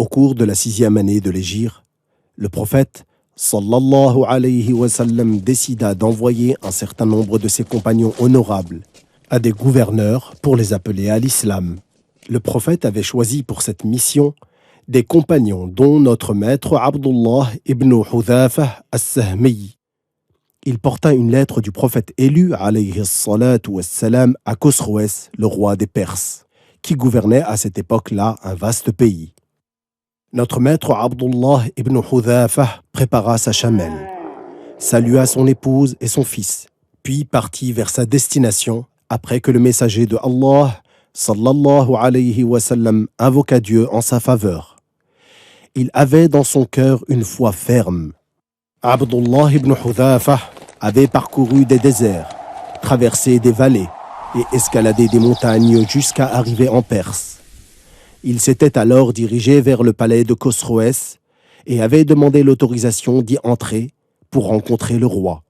Au cours de la 6e année de l'Hégire, le prophète sallallahu alayhi wa sallam décida d'envoyer un certain nombre de ses compagnons honorables à des gouverneurs pour les appeler à l'islam. Le prophète avait choisi pour cette mission des compagnons dont notre maître Abdullah ibn Hudhafa as-Sahmi. Il porta une lettre du prophète élu alayhi salatu wassalam à Khosroès, le roi des Perses, qui gouvernait à cette époque-là un vaste pays. Notre maître Abdullah ibn Hudhafa prépara sa chamelle, salua son épouse et son fils, puis partit vers sa destination après que le messager de Allah sallallahu alayhi wa sallam invoqua Dieu en sa faveur. Il avait dans son cœur une foi ferme. Abdullah ibn Hudhafa avait parcouru des déserts, traversé des vallées et escaladé des montagnes jusqu'à arriver en Perse. Il s'était alors dirigé vers le palais de Khosroès et avait demandé l'autorisation d'y entrer pour rencontrer le roi.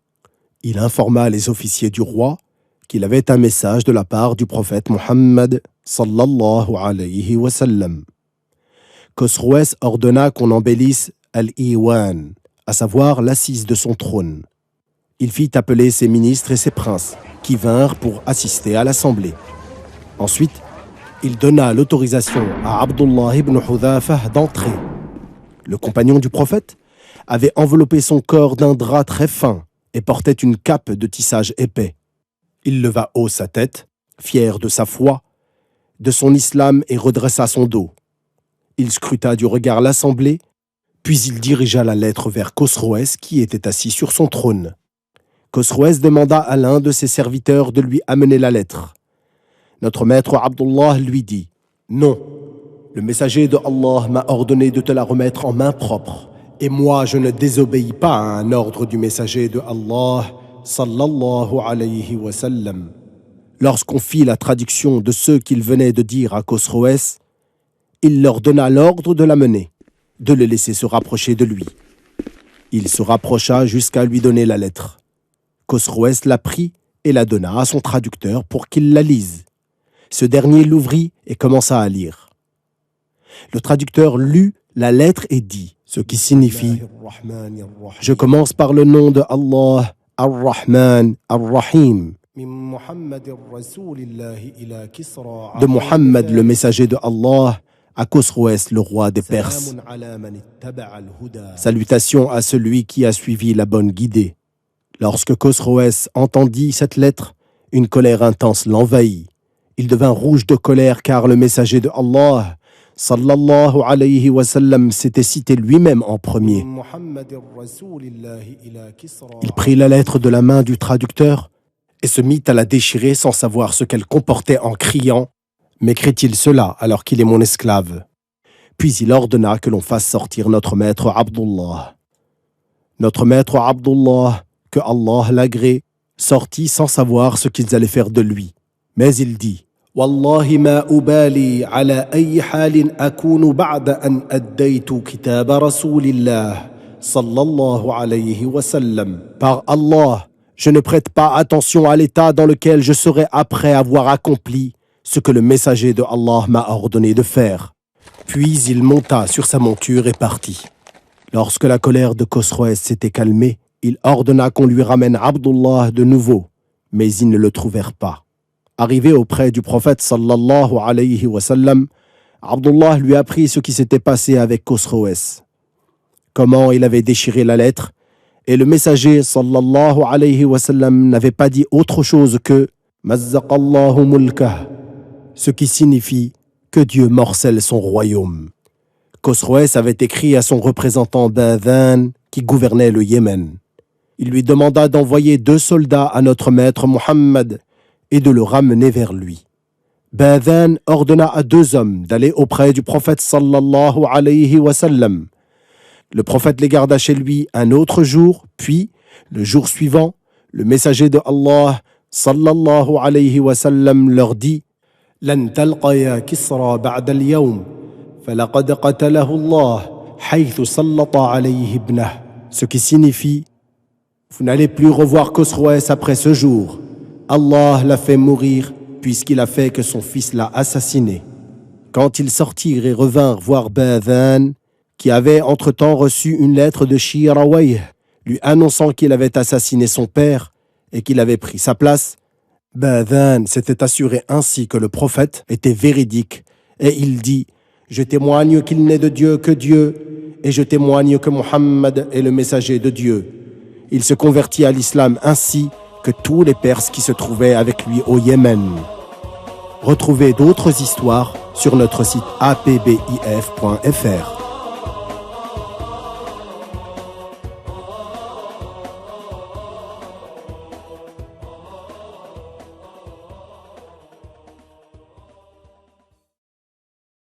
Il informa les officiers du roi qu'il avait un message de la part du prophète Muhammad sallallahu alayhi wa sallam. Khosroès ordonna qu'on embellisse Al-Iwan, à savoir l'assise de son trône. Il fit appeler ses ministres et ses princes, qui vinrent pour assister à l'assemblée. Ensuite, il donna l'autorisation à Abdullah ibn Hudhafa d'entrer. Le compagnon du prophète avait enveloppé son corps d'un drap très fin et portait une cape de tissage épais. Il leva haut sa tête, fier de sa foi, de son islam et redressa son dos. Il scruta du regard l'assemblée, puis il dirigea la lettre vers Khosroès qui était assis sur son trône. Khosroès demanda à l'un de ses serviteurs de lui amener la lettre. Notre maître Abdullah lui dit « Non, le messager de Allah m'a ordonné de te la remettre en main propre, et moi je ne désobéis pas à un ordre du messager de Allah sallallahu alayhi wa sallam. » Lorsqu'on fit la traduction de ce qu'il venait de dire à Khosroès, il leur donna l'ordre de l'amener, de le laisser se rapprocher de lui. Il se rapprocha jusqu'à lui donner la lettre. Khosroès la prit et la donna à son traducteur pour qu'il la lise. Ce dernier l'ouvrit et commença à lire. Le traducteur lut la lettre et dit, ce qui signifie « Je commence par le nom de Allah, Ar-Rahman, Ar-Rahim, de Muhammad, le messager de Allah, à Khosroès, le roi des Perses. Salutations à celui qui a suivi la bonne guidée. » Lorsque Khosroès entendit cette lettre, une colère intense l'envahit. Il devint rouge de colère car le messager de Allah, sallallahu alayhi wa sallam, s'était cité lui-même en premier. Il prit la lettre de la main du traducteur et se mit à la déchirer sans savoir ce qu'elle comportait en criant « M'écrit-il cela alors qu'il est mon esclave ?» Puis il ordonna que l'on fasse sortir notre maître Abdullah. Notre maître Abdullah, que Allah l'agrée, sortit sans savoir ce qu'ils allaient faire de lui. Mais il dit « Wallahi ma ubali ala ayyi halin akunu ba'da an addaytu kitaba rasulillah sallallahu alayhi wa sallam. » Par Allah, je ne prête pas attention à l'état dans lequel je serai après avoir accompli ce que le messager de Allah m'a ordonné de faire. Puis il monta sur sa monture et partit. Lorsque la colère de Khosroès s'était calmée, il ordonna qu'on lui ramène Abdullah de nouveau, mais ils ne le trouvèrent pas. Arrivé auprès du prophète sallallahu alayhi wa sallam, Abdullah lui apprit ce qui s'était passé avec Khosroès, comment il avait déchiré la lettre, et le messager sallallahu alayhi wa sallam n'avait pas dit autre chose que « Mazzaqallahu mulkah », ce qui signifie que Dieu morcelle son royaume. Khosroès avait écrit à son représentant Badhan qui gouvernait le Yémen. Il lui demanda d'envoyer 2 soldats à notre maître Muhammad et de le ramener vers lui. Badhan ordonna à 2 hommes d'aller auprès du prophète sallallahu alayhi wa sallam. Le prophète les garda chez lui un autre jour, puis, le jour suivant, le messager de Allah sallallahu alayhi wa sallam leur dit « Lan talqaya Kisra ba'da al-yawm, falaqad qatalahu Allah haythu sallata alayhi ibnah » ce qui signifie « Vous n'allez plus revoir Khosroès après ce jour. Allah l'a fait mourir puisqu'il a fait que son fils l'a assassiné. » Quand ils sortirent et revinrent voir Badhan, qui avait entre-temps reçu une lettre de Shirawayh, lui annonçant qu'il avait assassiné son père et qu'il avait pris sa place, Badhan s'était assuré ainsi que le prophète était véridique, et il dit « Je témoigne qu'il n'est de Dieu que Dieu, et je témoigne que Mohammed est le messager de Dieu. » Il se convertit à l'islam ainsi que tous les Perses qui se trouvaient avec lui au Yémen. Retrouvez d'autres histoires sur notre site apbif.fr.